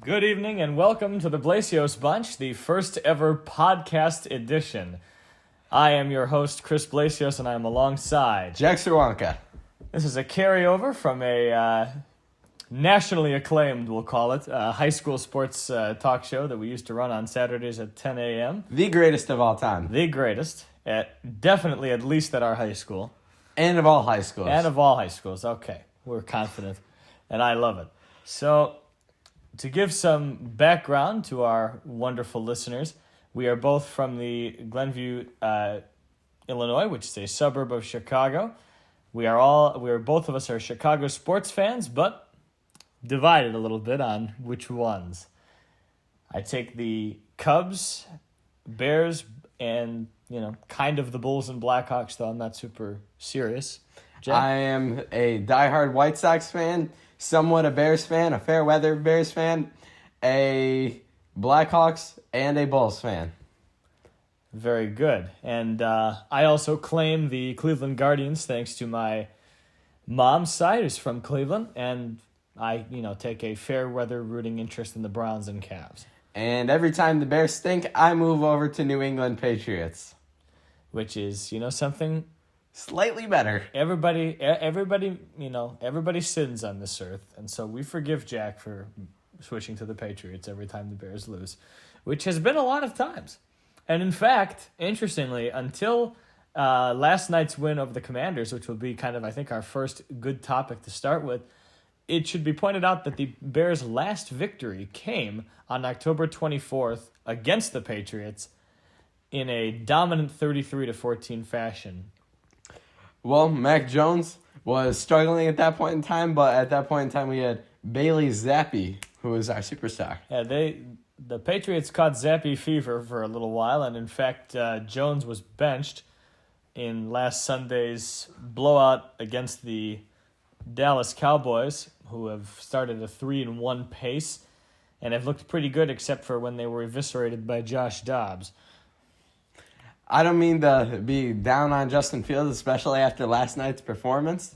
Good evening and welcome to the Blaseos Bunch, the first ever podcast edition. I am your host, Chris Blaseos, and I am alongside Czerwionka. This is a carryover from a nationally acclaimed, we'll call it, high school sports talk show that we used to run on Saturdays at 10 a.m. The greatest of all time. The greatest, definitely at least at our high school. And of all high schools. And of all high schools, okay. We're confident, and I love it. So, to give some background to our wonderful listeners, we are both from the Glenview, Illinois, which is a suburb of Chicago. Both of us are Chicago sports fans, but divided a little bit on which ones. I take the Cubs, Bears, and, kind of the Bulls and Blackhawks, though I'm not super serious. Jack? I am a diehard White Sox fan, somewhat a Bears fan, a fair weather Bears fan, a Blackhawks, and a Bulls fan. Very good. And I also claim the Cleveland Guardians, thanks to my mom's side, who's from Cleveland, and I, take a fair weather rooting interest in the Browns and Cavs. And every time the Bears stink, I move over to New England Patriots. Which is, something... Slightly better. Everybody sins on this earth, and so we forgive Jack for switching to the Patriots every time the Bears lose, which has been a lot of times. And in fact, interestingly, until last night's win over the Commanders, which will be kind of, I think, our first good topic to start with, it should be pointed out that the Bears' last victory came on October 24th against the Patriots in a dominant 33-14 fashion. Well, Mac Jones was struggling at that point in time, but at that point in time we had Bailey Zappi, who was our superstar. Yeah, the Patriots caught Zappi fever for a little while, and in fact, Jones was benched in last Sunday's blowout against the Dallas Cowboys, who have started a 3-1 pace and have looked pretty good except for when they were eviscerated by Josh Dobbs. I don't mean to be down on Justin Fields, especially after last night's performance,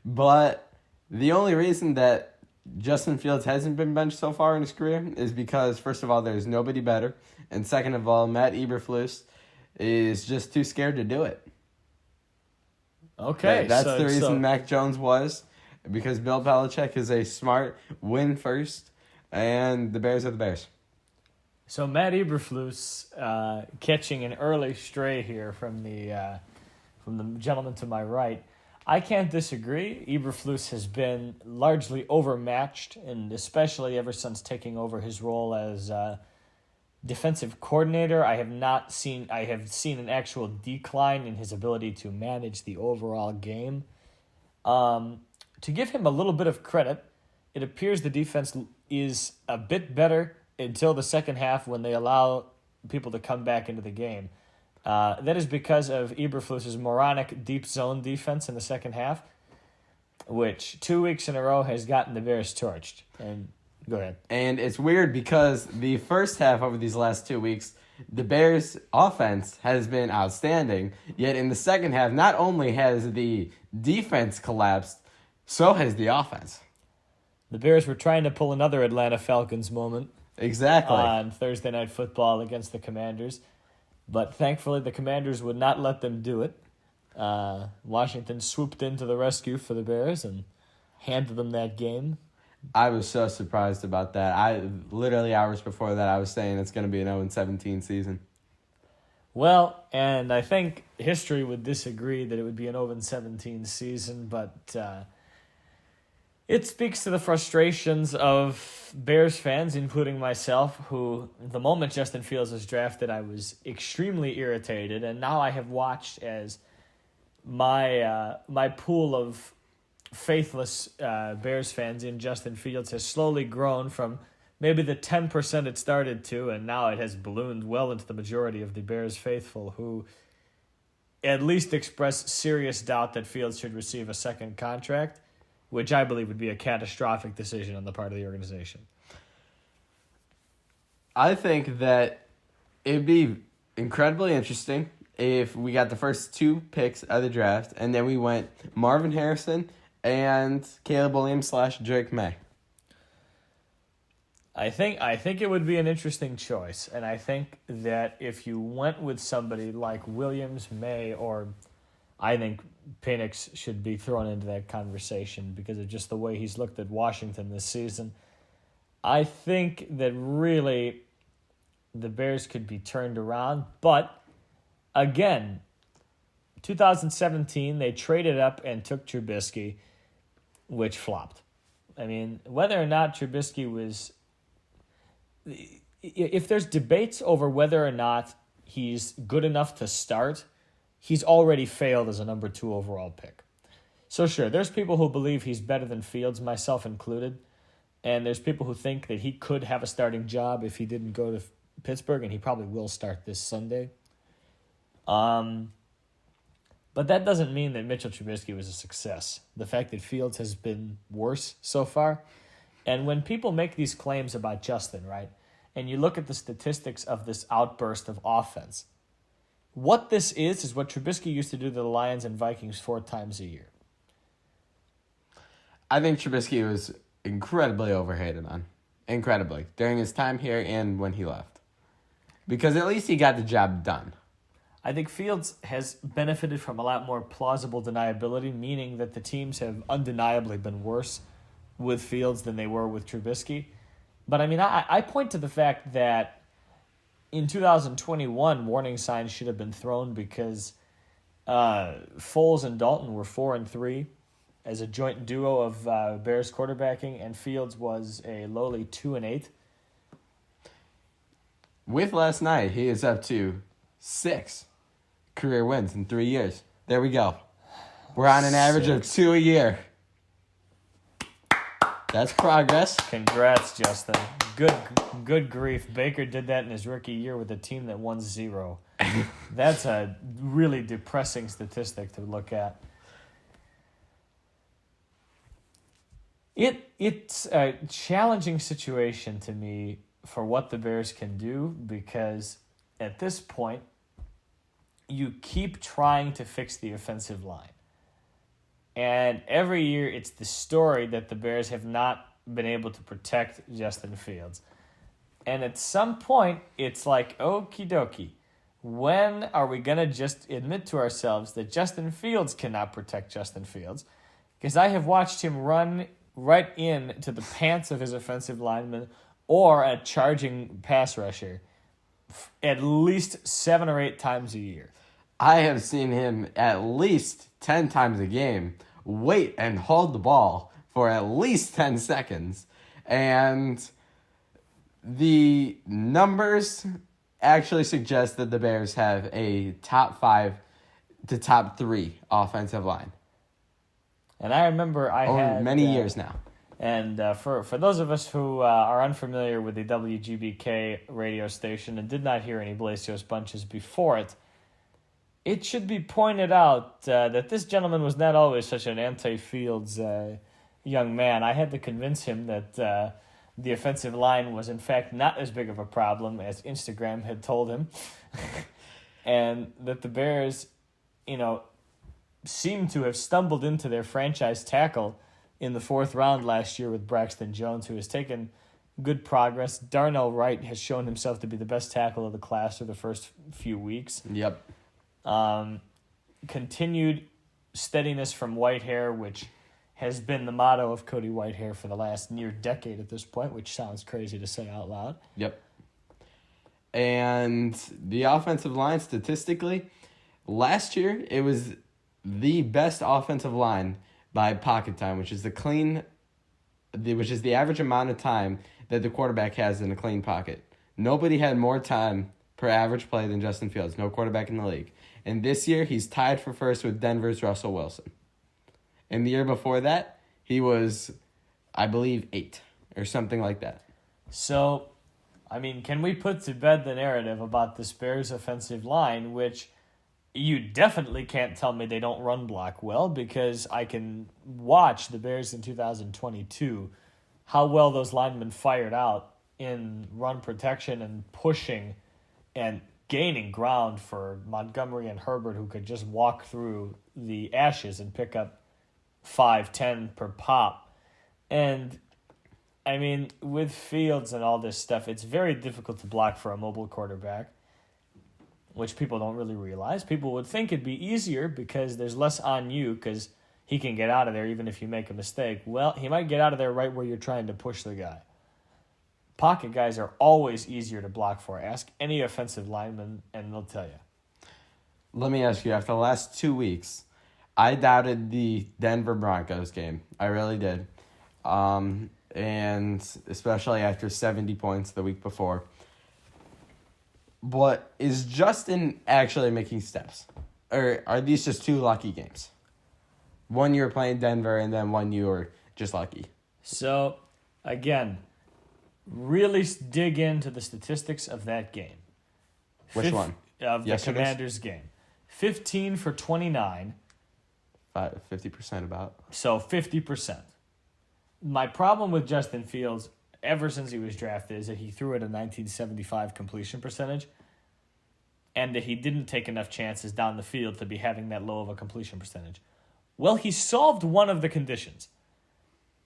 but the only reason that Justin Fields hasn't been benched so far in his career is because, first of all, there's nobody better, and second of all, Matt Eberflus is just too scared to do it. Okay. That's the reason Mac Jones was, because Bill Belichick is a smart win first, and the Bears are the Bears. So Matt Eberflus catching an early stray here from the gentleman to my right. I can't disagree. Eberflus has been largely overmatched, and especially ever since taking over his role as defensive coordinator, I have seen an actual decline in his ability to manage the overall game. To give him a little bit of credit, it appears the defense is a bit better until the second half when they allow people to come back into the game. That is because of Eberflus's moronic deep zone defense in the second half, which 2 weeks in a row has gotten the Bears torched. And go ahead. And it's weird because the first half over these last 2 weeks, the Bears' offense has been outstanding. Yet in the second half, not only has the defense collapsed, so has the offense. The Bears were trying to pull another Atlanta Falcons moment. Exactly. On Thursday Night Football against the Commanders. But thankfully, the Commanders would not let them do it. Washington swooped into the rescue for the Bears and handed them that game. I was so surprised about that. Literally hours before that, I was saying it's going to be an 0-17 season. Well, and I think history would disagree that it would be an 0-17 season, but it speaks to the frustrations of Bears fans, including myself, who, the moment Justin Fields was drafted, I was extremely irritated, and now I have watched as my pool of faithless Bears fans in Justin Fields has slowly grown from maybe the 10% it started to, and now it has ballooned well into the majority of the Bears faithful, who at least express serious doubt that Fields should receive a second contract, which I believe would be a catastrophic decision on the part of the organization. I think that it'd be incredibly interesting if we got the first 2 picks of the draft, and then we went Marvin Harrison and Caleb Williams / Drake May. I think it would be an interesting choice, and I think that if you went with somebody like Williams, May, or I think Penix should be thrown into that conversation because of just the way he's looked at Washington this season. I think that really the Bears could be turned around, but again, 2017 they traded up and took Trubisky, which flopped. I mean, whether or not Trubisky was... If there's debates over whether or not he's good enough to start, he's already failed as a number 2 overall pick. So sure, there's people who believe he's better than Fields, myself included, and there's people who think that he could have a starting job if he didn't go to Pittsburgh, and he probably will start this Sunday. But that doesn't mean that Mitchell Trubisky was a success. The fact that Fields has been worse so far. And when people make these claims about Justin, right, and you look at the statistics of this outburst of offense, what this is what Trubisky used to do to the Lions and Vikings 4 times a year. I think Trubisky was incredibly overhated on. Incredibly. During his time here and when he left. Because at least he got the job done. I think Fields has benefited from a lot more plausible deniability, meaning that the teams have undeniably been worse with Fields than they were with Trubisky. But, I mean, I point to the fact that in 2021, warning signs should have been thrown because Foles and Dalton were 4-3 as a joint duo of Bears quarterbacking, and Fields was a lowly 2-8. With last night, he is up to 6 career wins in 3 years. There we go. We're on an average of 2 a year. That's progress. Congrats, Justin. Good grief. Baker did that in his rookie year with a team that won 0. That's a really depressing statistic to look at. It's a challenging situation to me for what the Bears can do because at this point, you keep trying to fix the offensive line. And every year, it's the story that the Bears have not been able to protect Justin Fields. And at some point, it's like, okie dokie. When are we going to just admit to ourselves that Justin Fields cannot protect Justin Fields? Because I have watched him run right into the pants of his offensive lineman or a charging pass rusher at least 7 or 8 times a year. I have seen him at least 10 times a game wait and hold the ball for at least 10 seconds. And the numbers actually suggest that the Bears have a top 5 to top 3 offensive line. And I remember I had... many years now. And for those of us who are unfamiliar with the WGBK radio station and did not hear any Blaseos bunches before it, it should be pointed out that this gentleman was not always such an anti-Fields young man. I had to convince him that the offensive line was, in fact, not as big of a problem as Instagram had told him. And that the Bears, seem to have stumbled into their franchise tackle in the 4th round last year with Braxton Jones, who has taken good progress. Darnell Wright has shown himself to be the best tackle of the class for the first few weeks. Yep. Continued steadiness from Whitehair, which has been the motto of Cody Whitehair for the last near decade at this point, which sounds crazy to say out loud. Yep. And the offensive line, statistically, last year it was the best offensive line by pocket time, which is the average amount of time that the quarterback has in a clean pocket. Nobody had more time per average play than Justin Fields, no quarterback in the league. And this year, he's tied for first with Denver's Russell Wilson. And the year before that, he was, I believe, 8 or something like that. So, can we put to bed the narrative about this Bears offensive line, which you definitely can't tell me they don't run block well, because I can watch the Bears in 2022, how well those linemen fired out in run protection and pushing and gaining ground for Montgomery and Herbert, who could just walk through the ashes and pick up 5-10 per pop. And I mean, with Fields and all this stuff, it's very difficult to block for a mobile quarterback, which people don't really realize. People would think it'd be easier because there's less on you because he can get out of there even if you make a mistake. Well, he might get out of there right where you're trying to push the guy. Pocket guys are always easier to block for. Ask any offensive lineman, and they'll tell you. Let me ask you, after the last 2 weeks, I doubted the Denver Broncos game. I really did. And especially after 70 points the week before. But is Justin actually making steps? Or are these just two lucky games? One you were playing Denver, and then one you were just lucky. So, again, really dig into the statistics of that game. Which one? Of the Yesterday's? Commanders game. 15 for 29. 50% about. So 50%. My problem with Justin Fields, ever since he was drafted, is that he threw at a 1975 completion percentage, and that he didn't take enough chances down the field to be having that low of a completion percentage. Well, he solved one of the conditions.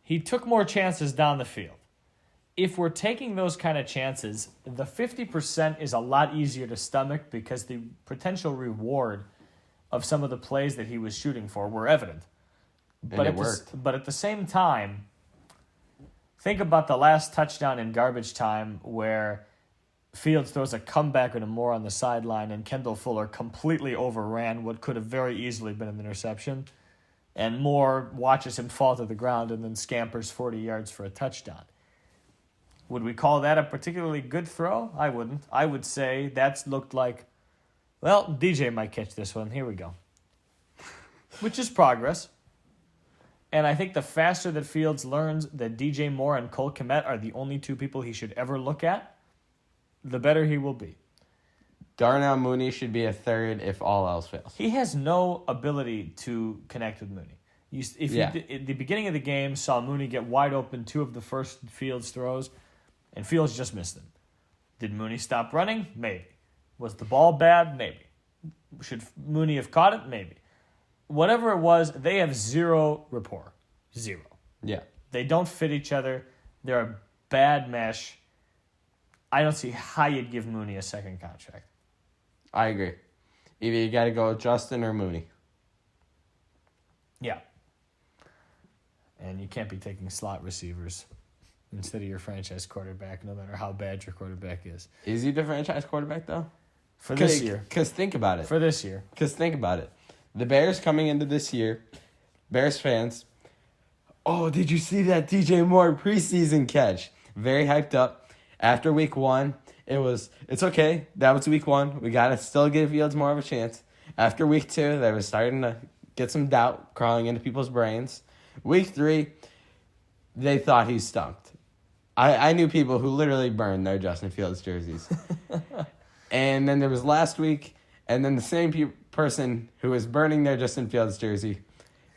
He took more chances down the field. If we're taking those kind of chances, the 50% is a lot easier to stomach because the potential reward of some of the plays that he was shooting for were evident. And it worked. But at the same time, think about the last touchdown in garbage time where Fields throws a comeback and a more on the sideline, and Kendall Fuller completely overran what could have very easily been an interception, and Moore watches him fall to the ground and then scampers 40 yards for a touchdown. Would we call that a particularly good throw? I wouldn't. I would say that looked like, well, DJ might catch this one. Here we go. Which is progress. And I think the faster that Fields learns that DJ Moore and Cole Kmet are the only two people he should ever look at, the better he will be. Darnell Mooney should be a third if all else fails. He has no ability to connect with Mooney. You at the beginning of the game, saw Mooney get wide open 2 of the first Fields throws, and Fields just missed them. Did Mooney stop running? Maybe. Was the ball bad? Maybe. Should Mooney have caught it? Maybe. Whatever it was, they have zero rapport. Zero. Yeah. They don't fit each other. They're a bad mesh. I don't see how you'd give Mooney a second contract. I agree. Either you got to go with Justin or Mooney. Yeah. And you can't be taking slot receivers instead of your franchise quarterback, no matter how bad your quarterback is. Is he the franchise quarterback, though? For this year. Because think about it. For this year. Because think about it. The Bears coming into this year, Bears fans, oh, did you see that DJ Moore preseason catch? Very hyped up. After week 1, it's okay. That was week 1. We got to still give Fields more of a chance. After week 2, they were starting to get some doubt crawling into people's brains. Week 3, they thought he stunk. I knew people who literally burned their Justin Fields jerseys. And then there was last week, and then the same person who was burning their Justin Fields jersey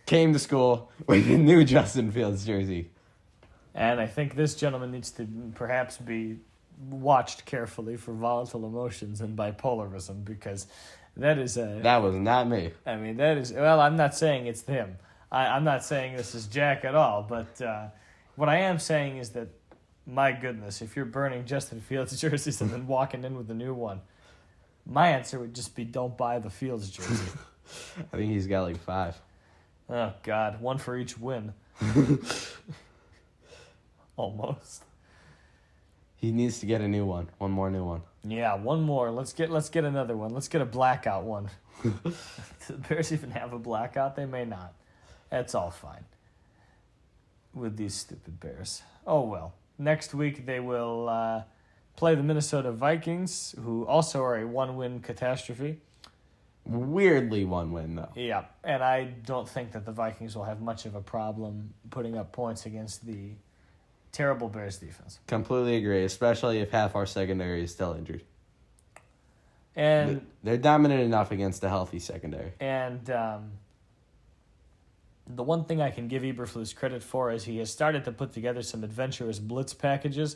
came to school with a new Justin Fields jersey. And I think this gentleman needs to perhaps be watched carefully for volatile emotions and bipolarism, because that is a... That was not me. I mean, that is... Well, I'm not saying it's him. I'm not saying this is Jack at all, but what I am saying is that, my goodness, if you're burning Justin Fields jerseys and then walking in with a new one, my answer would just be don't buy the Fields jersey. I think he's got like 5. Oh, God. 1 for each win. Almost. He needs to get a new one. One more new one. Yeah, one more. Let's get another one. Let's get a blackout one. Do the Bears even have a blackout? They may not. That's all fine with these stupid Bears. Oh, well. Next week they will play the Minnesota Vikings, who also are a 1-win catastrophe. Weirdly 1 win, though. Yeah, and I don't think that the Vikings will have much of a problem putting up points against the terrible Bears defense. Completely agree, especially if half our secondary is still injured. And they're dominant enough against a healthy secondary. And the one thing I can give Eberflus credit for is he has started to put together some adventurous blitz packages,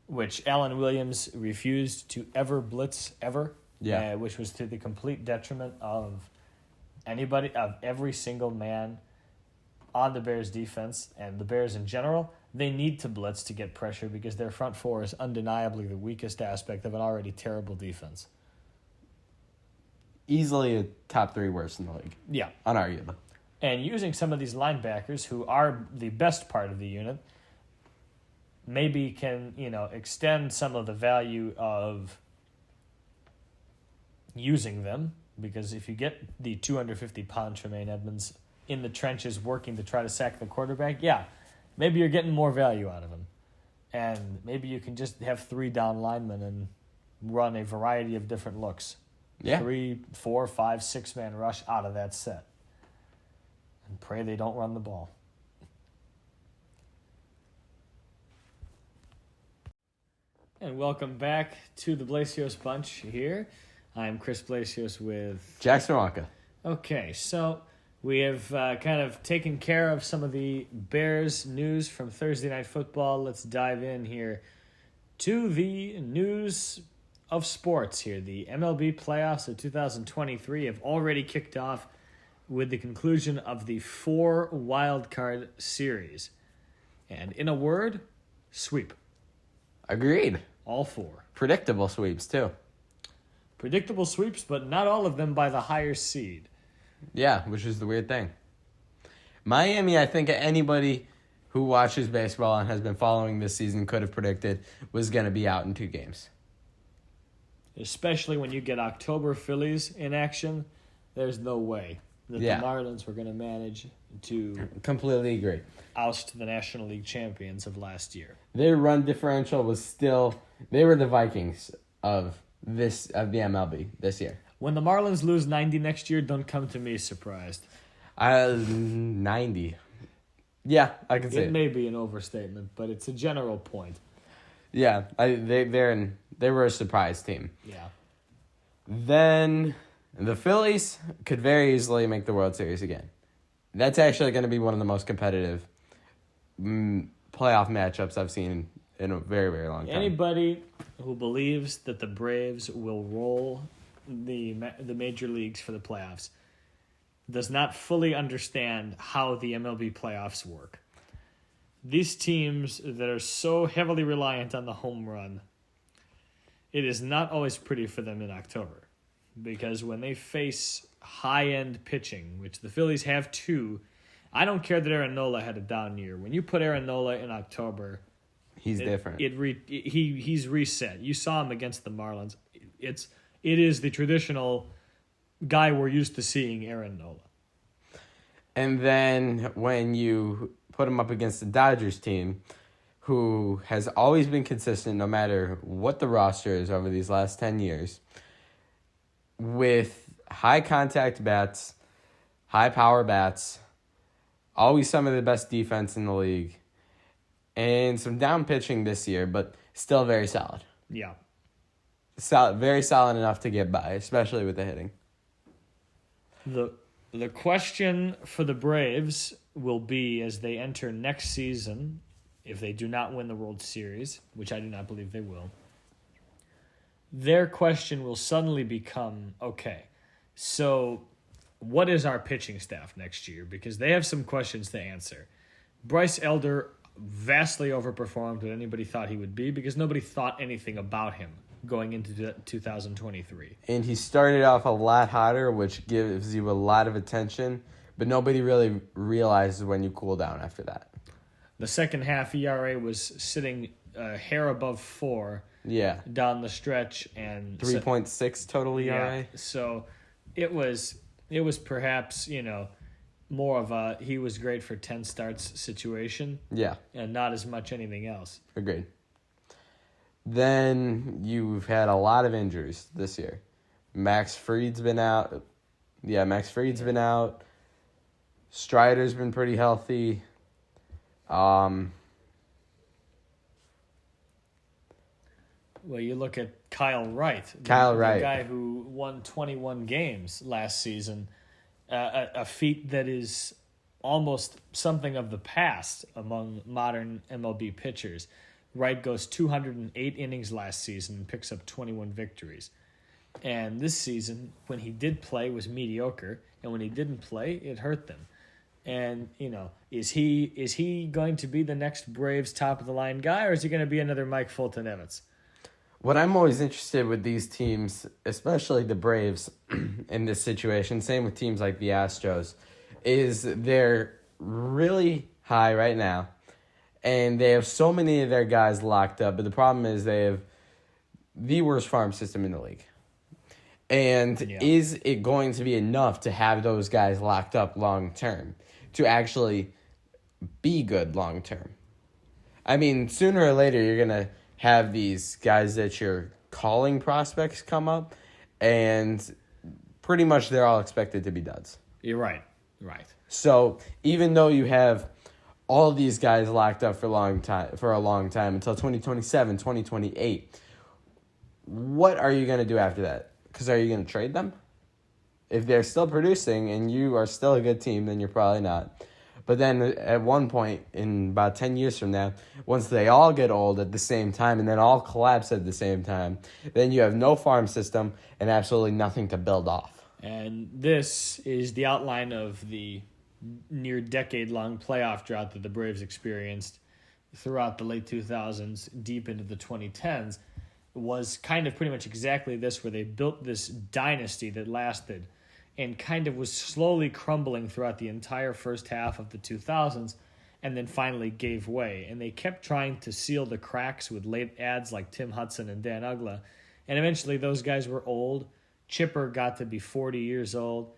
which Alan Williams refused to ever blitz ever. Yeah. Which was to the complete detriment of every single man on the Bears defense and the Bears in general. they need to blitz to get pressure because their front four is undeniably the weakest aspect of an already terrible defense. Easily a top 3 worst in the league. Yeah. Unarguably. And using some of these linebackers who are the best part of the unit maybe can, extend some of the value of using them, because if you get the 250-pound Tremaine Edmonds in the trenches working to try to sack the quarterback, maybe you're getting more value out of him. And maybe you can just have 3 down linemen and run a variety of different looks. Yeah. 3, 4, 5, 6-man rush out of that set. And pray they don't run the ball. And welcome back to the Blaseos Bunch here. I'm Chris Blaseos with Jack Czerwionka. Okay, so we have kind of taken care of some of the Bears news from Thursday Night Football. Let's dive in here to the news of sports here. The MLB playoffs of 2023 have already kicked off with the conclusion of the 4 wildcard series. And in a word, sweep. Agreed. All 4. Predictable sweeps, too. Predictable sweeps, but not all of them by the higher seed. Yeah, which is the weird thing. Miami, I think anybody who watches baseball and has been following this season could have predicted was going to be out in 2 games. Especially when you get October Phillies in action, there's no way that the Marlins were going to manage to completely agree. Oust the National League champions of last year. Their run differential was still, they were the Vikings of the MLB this year. When the Marlins lose 90 next year, don't come to me surprised. 90. Yeah, I can see it. It may be an overstatement, but it's a general point. Yeah, they were a surprise team. Yeah. Then the Phillies could very easily make the World Series again. That's actually going to be one of the most competitive playoff matchups I've seen in a very, very long time. Anybody who believes that the Braves will roll the major leagues for the playoffs does not fully understand how the MLB playoffs work. These teams that are so heavily reliant on the home run, it is not always pretty for them in October. Because when they face high-end pitching, which the Phillies have 2, I don't care that Aaron Nola had a down year. When you put Aaron Nola in October, he's different. He's reset. You saw him against the Marlins. It is the traditional guy we're used to seeing, Aaron Nola. And then when you put him up against the Dodgers team, who has always been consistent no matter what the roster is over these last 10 years, with high contact bats, high power bats, always some of the best defense in the league, and some down pitching this year, but still very solid. Yeah. Very solid enough to get by, especially with the hitting. The question for the Braves will be, as they enter next season, if they do not win the World Series, which I do not believe they will, their question will suddenly become, okay, so what is our pitching staff next year? Because they have some questions to answer. Bryce Elder vastly overperformed what anybody thought he would be because nobody thought anything about him going into 2023. And he started off a lot hotter, which gives you a lot of attention, but nobody really realizes when you cool down after that. The second half ERA was sitting a hair above 4 down the stretch, and 3.6 total ERA. Yeah, so it was perhaps, more of a he was great for 10 starts situation. Yeah. And not as much anything else. Agreed. Then you've had a lot of injuries this year. Max Fried's been out. Yeah, Max Fried's been out. Strider's been pretty healthy. Well, you look at Kyle Wright. The guy who won 21 games last season. A feat that is almost something of the past among modern MLB pitchers. Wright goes 208 innings last season and picks up 21 victories. And this season, when he did play, was mediocre. And when he didn't play, it hurt them. And, is he going to be the next Braves top of the line guy, or is he going to be another Mike Fulton Evans? What I'm always interested with these teams, especially the Braves in this situation, same with teams like the Astros, is they're really high right now, and they have so many of their guys locked up. But the problem is they have the worst farm system in the league. And is it going to be enough to have those guys locked up long term to actually be good long term? I mean, sooner or later, you're going to have these guys that you're calling prospects come up, and pretty much they're all expected to be duds. You're right. So even though you have all these guys locked up for a long time until 2027, 2028, what are you going to do after that? Because are you going to trade them? If they're still producing and you are still a good team, then you're probably not. But then at one point, in about 10 years from now, once they all get old at the same time and then all collapse at the same time, then you have no farm system and absolutely nothing to build off. And this is the outline of the near decade-long playoff drought that the Braves experienced throughout the late 2000s, deep into the 2010s. Was kind of pretty much exactly this, where they built this dynasty that lasted and kind of was slowly crumbling throughout the entire first half of the 2000s and then finally gave way. And they kept trying to seal the cracks with late ads like Tim Hudson and Dan Uggla. And eventually those guys were old. Chipper got to be 40 years old.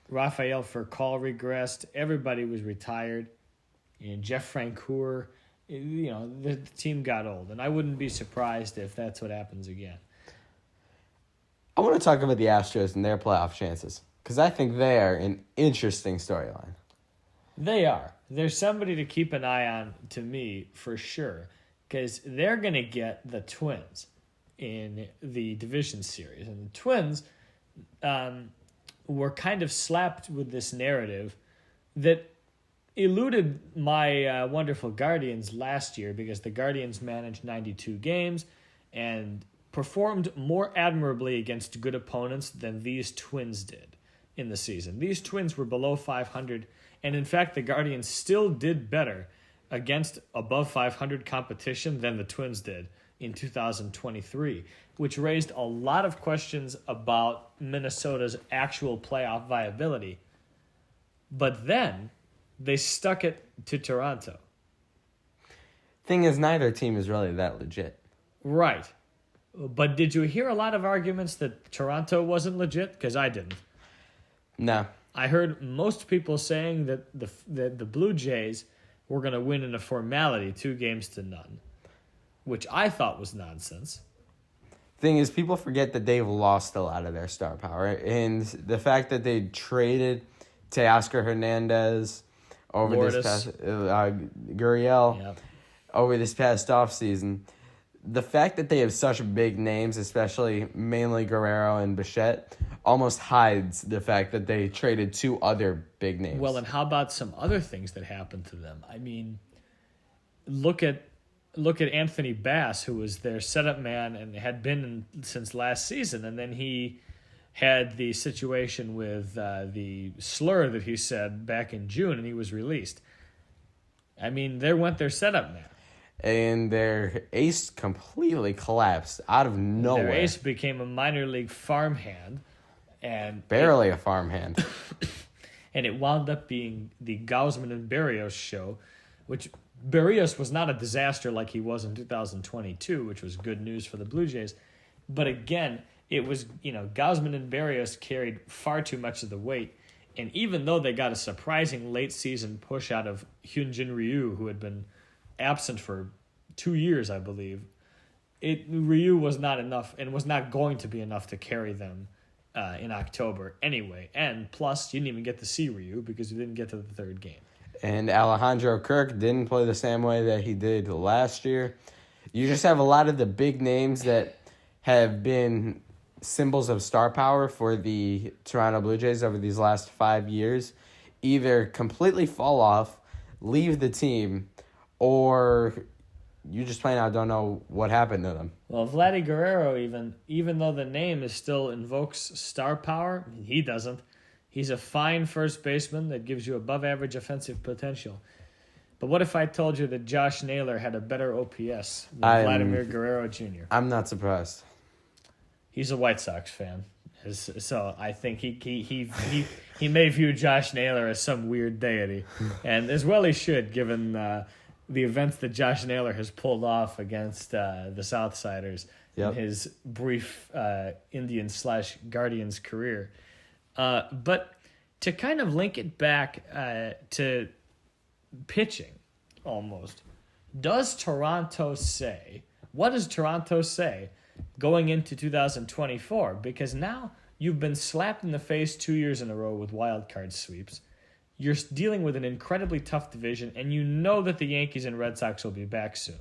Rafael Furcal regressed. Everybody was retired. And Jeff Francoeur, the team got old. And I wouldn't be surprised if that's what happens again. I want to talk about the Astros and their playoff chances, because I think they are an interesting storyline. They are. There's somebody to keep an eye on, to me, for sure, because they're going to get the Twins in the division series. And the Twins were kind of slapped with this narrative that eluded my wonderful Guardians last year, because the Guardians managed 92 games and performed more admirably against good opponents than these Twins did in the season. These Twins were below 500, and in fact, the Guardians still did better against above 500 competition than the Twins did in 2023, which raised a lot of questions about Minnesota's actual playoff viability. But then they stuck it to Toronto. Thing is, neither team is really that legit. Right. But did you hear a lot of arguments that Toronto wasn't legit? Because I didn't. No. I heard most people saying that the Blue Jays were going to win in a formality 2-0, which I thought was nonsense. Thing is, people forget that they've lost a lot of their star power. And the fact that they traded Teoscar Hernandez over Lourdes. this past Gurriel over this past offseason, the fact that they have such big names, especially mainly Guerrero and Bichette, almost hides the fact that they traded 2 other big names. Well, and how about some other things that happened to them? I mean, look at Anthony Bass, who was their setup man and had been since last season, and then he had the situation with the slur that he said back in June, and he was released. I mean, there went their setup man. And their ace completely collapsed out of nowhere. Their ace became a minor league farmhand. And barely a farmhand. And it wound up being the Gausman and Berrios show, which Berrios was not a disaster like he was in 2022, which was good news for the Blue Jays. But again, it was, Gausman and Berrios carried far too much of the weight. And even though they got a surprising late season push out of Hyunjin Ryu, who had been absent for 2 years, I believe, Ryu was not enough and was not going to be enough to carry them in October anyway. And plus, you didn't even get to see Ryu because you didn't get to the third game. And Alejandro Kirk didn't play the same way that he did last year. You just have a lot of the big names that have been symbols of star power for the Toronto Blue Jays over these last 5 years either completely fall off, leave the team, or you just plain out don't know what happened to them. Well, Vladdy Guerrero, even though the name is still invokes star power, he doesn't. He's a fine first baseman that gives you above-average offensive potential. But what if I told you that Josh Naylor had a better OPS than Vladimir Guerrero Jr.? I'm not surprised. He's a White Sox fan, so I think he may view Josh Naylor as some weird deity, and as well he should, given the events that Josh Naylor has pulled off against the Southsiders in his brief Indians/Guardians career. But to kind of link it back to pitching, almost, what does Toronto say going into 2024? Because now you've been slapped in the face 2 years in a row with wild card sweeps. You're dealing with an incredibly tough division, and you know that the Yankees and Red Sox will be back soon.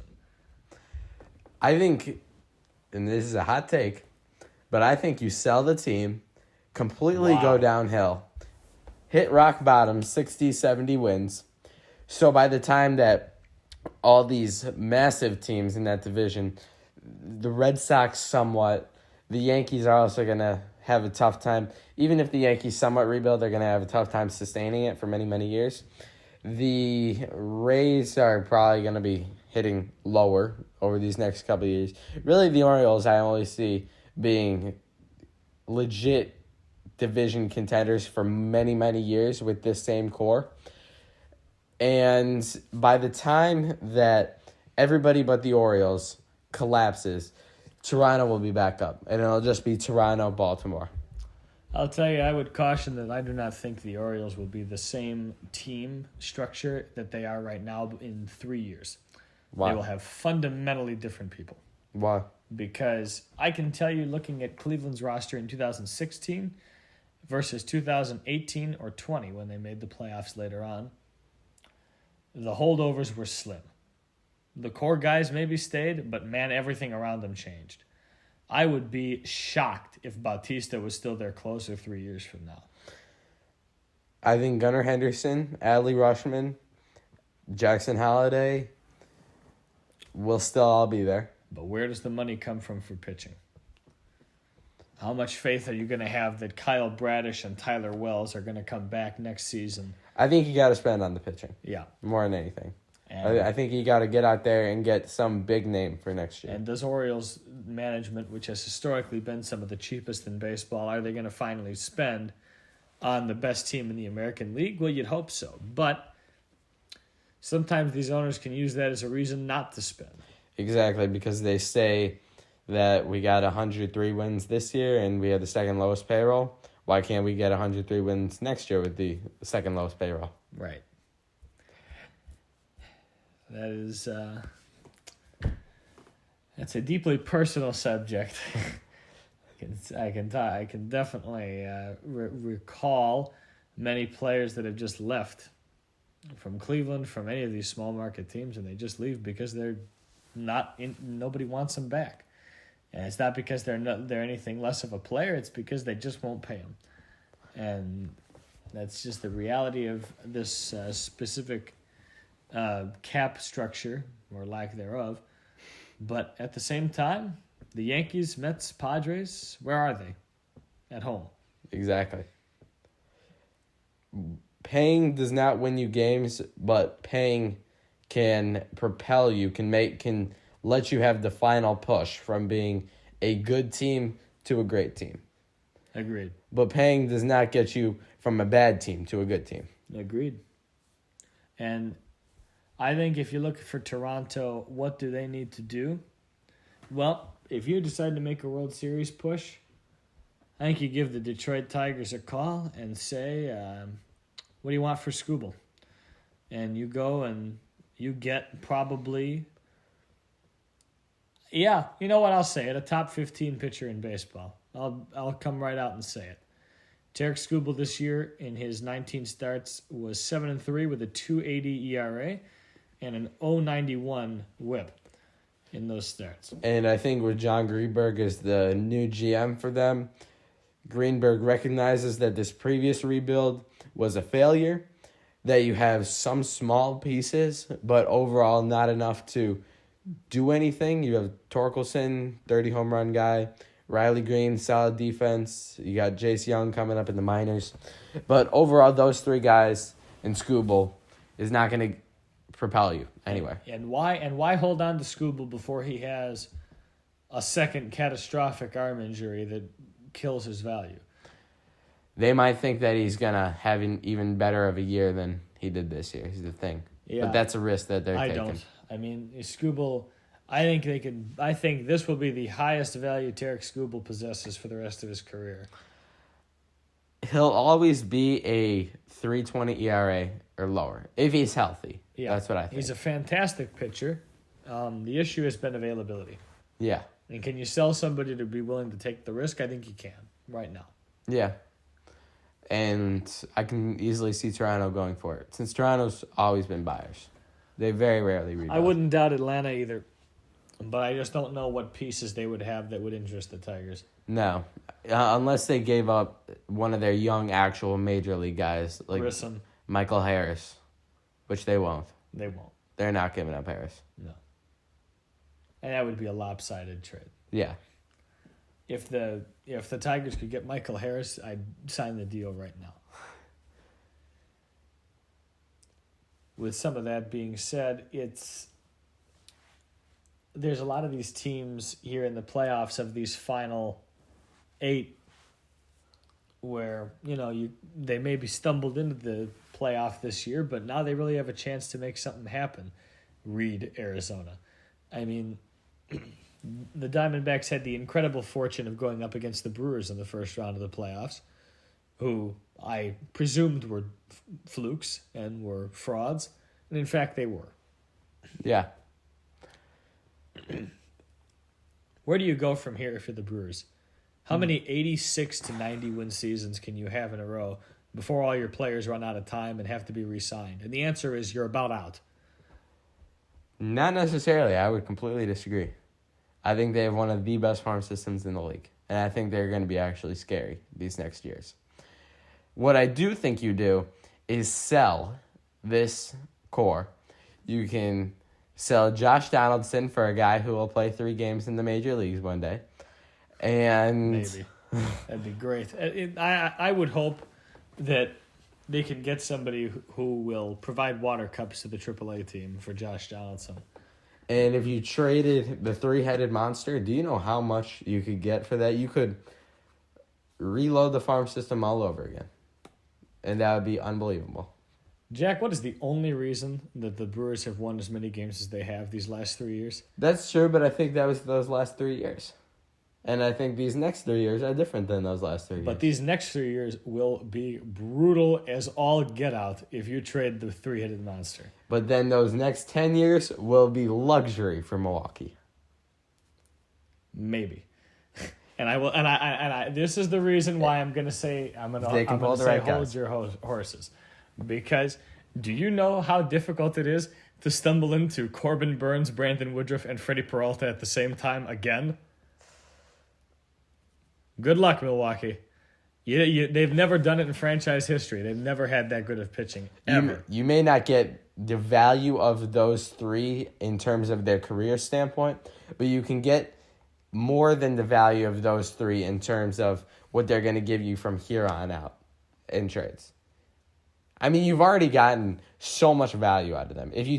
I think, and this is a hot take, but I think you sell the team, completely go downhill, hit rock bottom, 60, 70 wins. So by the time that all these massive teams in that division, the Red Sox somewhat, the Yankees are also going to have a tough time. Even if the Yankees somewhat rebuild, they're going to have a tough time sustaining it for many, many years. The Rays are probably going to be hitting lower over these next couple of years. Really, the Orioles I only see being legit division contenders for many, many years with this same core. And by the time that everybody but the Orioles collapses, Toronto will be back up, and it'll just be Toronto, Baltimore. I'll tell you, I would caution that I do not think the Orioles will be the same team structure that they are right now in 3 years. Why? They will have fundamentally different people. Why? Because I can tell you, looking at Cleveland's roster in 2016 versus 2018 or 20 when they made the playoffs later on, the holdovers were slim. The core guys maybe stayed, but man, everything around them changed. I would be shocked if Bautista was still their closer 3 years from now. I think Gunnar Henderson, Adley Rutschman, Jackson Holliday will still all be there. But where does the money come from for pitching? How much faith are you going to have that Kyle Bradish and Tyler Wells are going to come back next season? I think you got to spend on the pitching. Yeah. More than anything. I think you got to get out there and get some big name for next year. And does Orioles management, which has historically been some of the cheapest in baseball, are they going to finally spend on the best team in the American League? Well, you'd hope so. But sometimes these owners can use that as a reason not to spend. Exactly, because they say that we got 103 wins this year and we had the second lowest payroll. Why can't we get 103 wins next year with the second lowest payroll? Right. That is, that's a deeply personal subject. I can definitely recall many players that have just left from Cleveland, from any of these small market teams, and they just leave because they're not in. Nobody wants them back, and it's not because they're anything less of a player. It's because they just won't pay them, and that's just the reality of this specific cap structure, or lack thereof. But at the same time, the Yankees, Mets, Padres, where are they? At home. Exactly. Paying does not win you games, but paying can propel you, can let you have the final push from being a good team to a great team. Agreed. But paying does not get you from a bad team to a good team. Agreed. And I think if you look for Toronto, what do they need to do? Well, if you decide to make a World Series push, I think you give the Detroit Tigers a call and say, what do you want for Skubal? And you go and you get probably, yeah, you know what, I'll say it, a top 15 pitcher in baseball. I'll come right out and say it. Tarek Skubal this year in his 19 starts was 7-3 with a 2.80 ERA and an 0.91 WHIP in those starts. And I think with John Greenberg as the new GM for them, Greenberg recognizes that this previous rebuild was a failure, that you have some small pieces, but overall not enough to do anything. You have Torkelson, 30 home run guy, Riley Green, solid defense. You got Jace Young coming up in the minors. But overall, those three guys and Skubal is not going to propel you anywhere. And why hold on to Skubal before he has a second catastrophic arm injury that kills his value? They might think that he's going to have an even better of a year than he did this year. Is the thing. Yeah. But that's a risk that they're taking. I don't. I mean, Skubal, I think this will be the highest value Tarek Skubal possesses for the rest of his career. He'll always be a 3.20 ERA or lower if he's healthy. Yeah. That's what I think. He's a fantastic pitcher. The issue has been availability. Yeah. And can you sell somebody to be willing to take the risk? I think you can right now. Yeah. And I can easily see Toronto going for it, since Toronto's always been buyers. They very rarely rebuild. I wouldn't doubt Atlanta either, but I just don't know what pieces they would have that would interest the Tigers. No, unless they gave up one of their young actual major league guys, like Grissom. Michael Harris, which they won't. They won't. They're not giving up Harris. No. And that would be a lopsided trade. Yeah. If the Tigers could get Michael Harris, I'd sign the deal right now. With some of that being said, there's a lot of these teams here in the playoffs of these final 8 where, they maybe stumbled into the playoff this year, but now they really have a chance to make something happen. Reed, Arizona. I mean, the Diamondbacks had the incredible fortune of going up against the Brewers in the first round of the playoffs, who I presumed were flukes and were frauds, and in fact they were. Yeah. Where do you go from here for the Brewers? How many 86 to 90 win seasons can you have in a row before all your players run out of time and have to be re-signed? And the answer is you're about out. Not necessarily. I would completely disagree. I think they have one of the best farm systems in the league, and I think they're going to be actually scary these next years. What I do think you do is sell this core. You can sell Josh Donaldson for a guy who will play 3 games in the major leagues one day. And maybe. That'd be great. I would hope that they can get somebody who will provide water cups to the AAA team for Josh Donaldson. And if you traded the 3-headed monster, do you know how much you could get for that? You could reload the farm system all over again. And that would be unbelievable. Jack, what is the only reason that the Brewers have won as many games as they have these last 3 years? That's true, but I think that was those last 3 years. And I think these next 3 years are different than those last 3 years. But these next 3 years will be brutal as all get out if you trade the 3-headed monster. But then those next 10 years will be luxury for Milwaukee. Maybe. And I will. And I. This is the reason why I'm going to say hold your horses, because do you know how difficult it is to stumble into Corbin Burns, Brandon Woodruff, and Freddie Peralta at the same time again? Good luck, Milwaukee. They've never done it in franchise history. They've never had that good of pitching, ever. You may not get the value of those 3 in terms of their career standpoint, but you can get more than the value of those 3 in terms of what they're going to give you from here on out in trades. I mean, you've already gotten so much value out of them. If you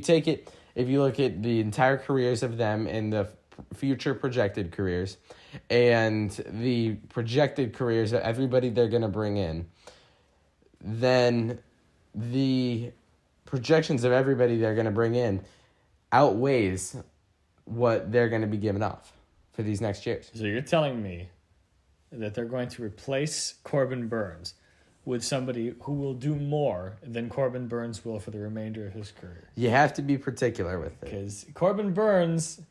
look at the entire careers of them and the future projected careers and the projected careers of everybody they're going to bring in, then the projections of everybody they're going to bring in outweighs what they're going to be giving off for these next years. So you're telling me that they're going to replace Corbin Burns with somebody who will do more than Corbin Burns will for the remainder of his career? You have to be particular with it. Because Corbin Burns,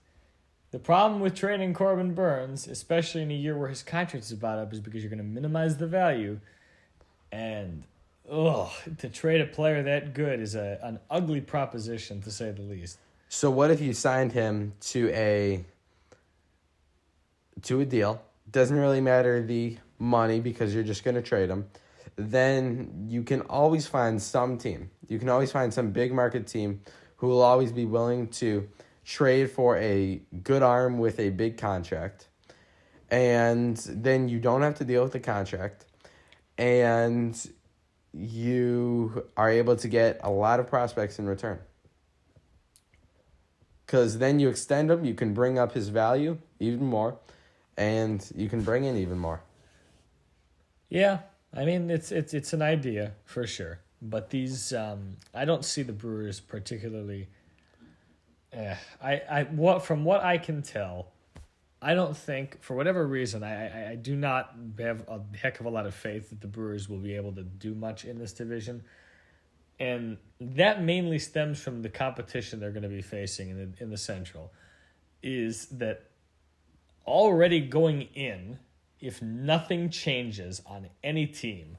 the problem with trading Corbin Burns, especially in a year where his contract is about up, is because you're going to minimize the value. And, to trade a player that good is an ugly proposition, to say the least. So what if you signed him to a deal? Doesn't really matter the money because you're just going to trade him. Then you can always find some team. You can always find some big market team who will always be willing to trade for a good arm with a big contract. and then you don't have to deal with the contract, and you are able to get a lot of prospects in return. Because then you extend him, you can bring up his value even more, and you can bring in even more. Yeah, I mean it's an idea for sure, but these I don't see the Brewers particularly. From what I can tell, I don't think, for whatever reason, I do not have a heck of a lot of faith that the Brewers will be able to do much in this division. And that mainly stems from the competition they're going to be facing in the Central, is that already going in, if nothing changes on any team,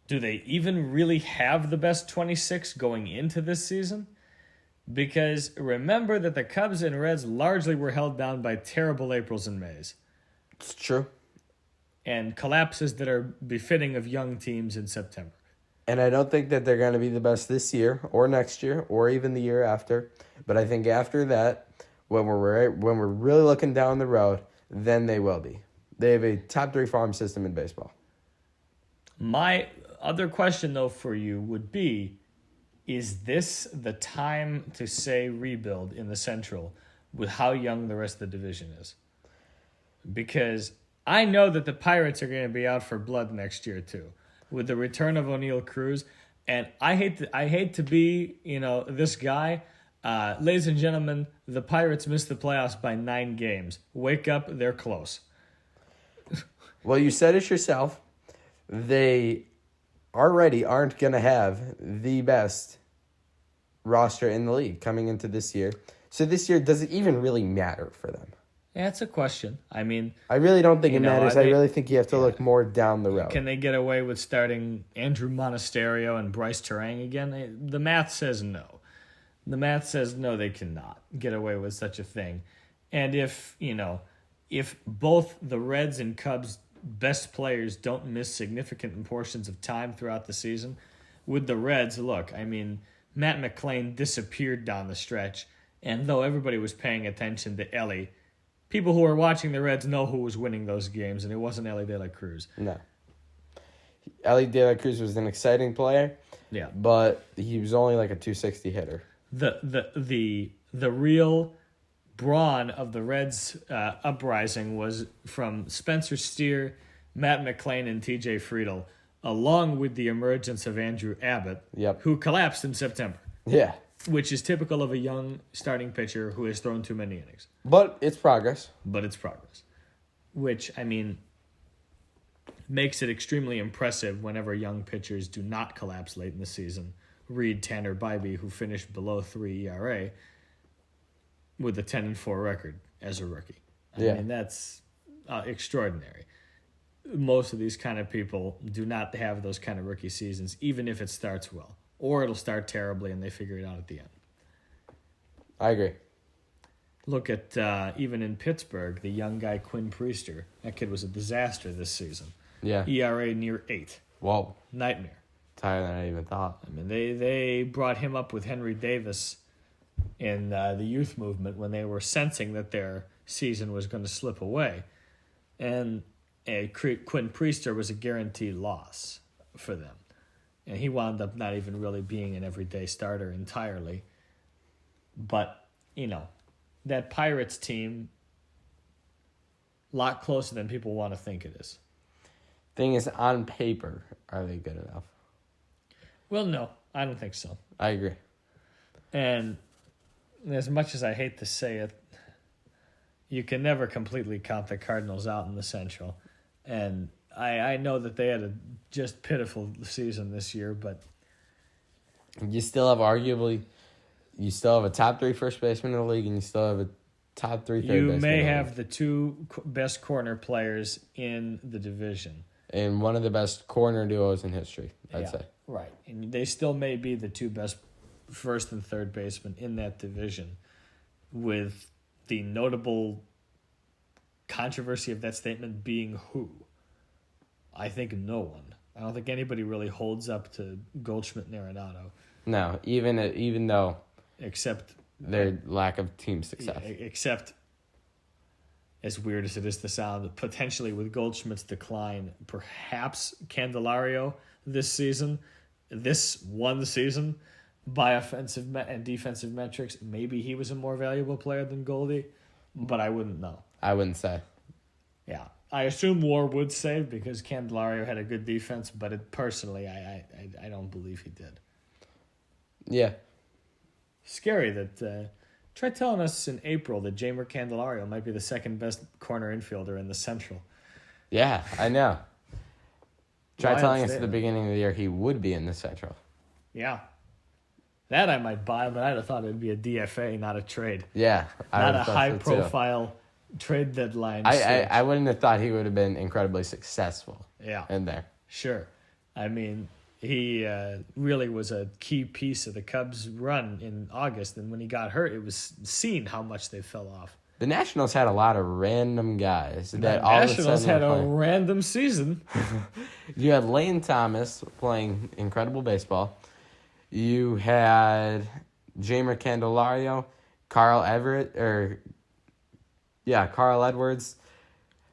do they even really have the best 26 going into this season? Because remember that the Cubs and Reds largely were held down by terrible Aprils and Mays. It's true. And collapses that are befitting of young teams in September. And I don't think that they're going to be the best this year or next year or even the year after. But I think after that, when we're really looking down the road, then they will be. They have a top 3 farm system in baseball. My other question, though, for you would be, is this the time to say rebuild in the Central with how young the rest of the division is? Because I know that the Pirates are going to be out for blood next year, too, with the return of O'Neal Cruz. And I hate to be, this guy. Ladies and gentlemen, the Pirates missed the playoffs by 9 games. Wake up, they're close. Well, you said it yourself. They already aren't going to have the best roster in the league coming into this year. So this year, does it even really matter for them? Yeah, it's a question. I mean, I really don't think it matters. I really think you have to look more down the road. Can they get away with starting Andrew Monasterio and Bryce Terang again? The math says no. The math says no, they cannot get away with such a thing. And if both the Reds and Cubs best players don't miss significant portions of time throughout the season, with the Reds, look, I mean, Matt McClain disappeared down the stretch, and though everybody was paying attention to Ellie, people who were watching the Reds know who was winning those games, and it wasn't Ellie De La Cruz. No. Ellie De La Cruz was an exciting player, yeah, but he was only like a 260 hitter. The real brawn of the Reds uprising was from Spencer Steer, Matt McClain, and TJ Friedel, along with the emergence of Andrew Abbott, who collapsed in September. Yeah. Which is typical of a young starting pitcher who has thrown too many innings. But it's progress. Which, I mean, makes it extremely impressive whenever young pitchers do not collapse late in the season. Reed Tanner Bybee, who finished below 3 ERA with a 10-4 record as a rookie. I mean, that's extraordinary. Most of these kind of people do not have those kind of rookie seasons, even if it starts well. Or it'll start terribly and they figure it out at the end. I agree. Look at, even in Pittsburgh, the young guy Quinn Priester. That kid was a disaster this season. Yeah. ERA near 8. Whoa. Nightmare. It's higher than I even thought. I mean, they brought him up with Henry Davis in the youth movement when they were sensing that their season was going to slip away. And Quinn Priester was a guaranteed loss for them. And he wound up not even really being an everyday starter entirely. But, that Pirates team, a lot closer than people want to think it is. Thing is, on paper, are they good enough? Well, no, I don't think so. I agree. And as much as I hate to say it, you can never completely count the Cardinals out in the Central. And I know that they had a just pitiful season this year, but you still have a top 3 first baseman in the league, and you still have a top 3 third baseman. You may have the 2 best corner players in the division. And one of the best corner duos in history, I'd say. Right. And they still may be the 2 best first and third basemen in that division, with the notable controversy of that statement being who? I think no one. I don't think anybody really holds up to Goldschmidt and Arenado. No, even though except their lack of team success. Yeah, as weird as it is to sound, potentially with Goldschmidt's decline, perhaps Candelario this one season, by offensive and defensive metrics, maybe he was a more valuable player than Goldie, but I wouldn't know. I wouldn't say. Yeah. I assume War would say because Candelario had a good defense, but personally, I don't believe he did. Yeah. Scary that... try telling us in April that Jamer Candelario might be the second best corner infielder in the Central. Yeah, I know. Try Wild telling us at statement. the beginning of the year he would be in the Central. Yeah. That I might buy, but I'd have thought it'd be a DFA, not a trade. Yeah. Not a high-profile trade deadline. I wouldn't have thought he would have been incredibly successful in there. Sure. I mean, he really was a key piece of the Cubs' run in August, and when he got hurt, it was seen how much they fell off. The Nationals had a lot of random guys that The all of a Nationals sudden had were a playing. random season. You had Lane Thomas playing incredible baseball. You had Jamer Candelario, Carl Edwards,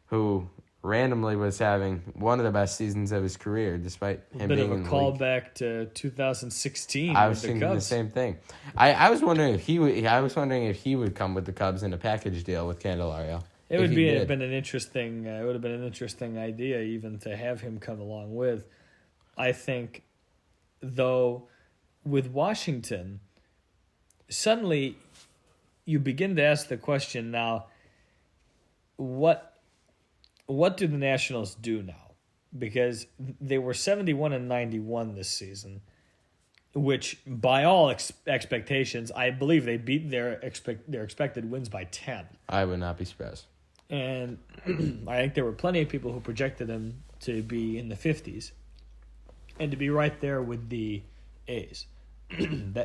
who randomly was having one of the best seasons of his career, despite him Bit being of a in the league. callback to 2016 I with was the thinking the Cubs. same thing. I was wondering if he would. I was wondering if he would come with the Cubs in a package deal with Candelario. It If would he have did. been an interesting. It would have been an interesting idea even to have him come along with. I think, though, with Washington, suddenly you begin to ask the question now. What do the Nationals do now? Because they were 71-91 this season, which by all expectations, I believe they beat their expected wins by 10. I would not be surprised. And I think there were plenty of people who projected them to be in the 50s and to be right there with the A's.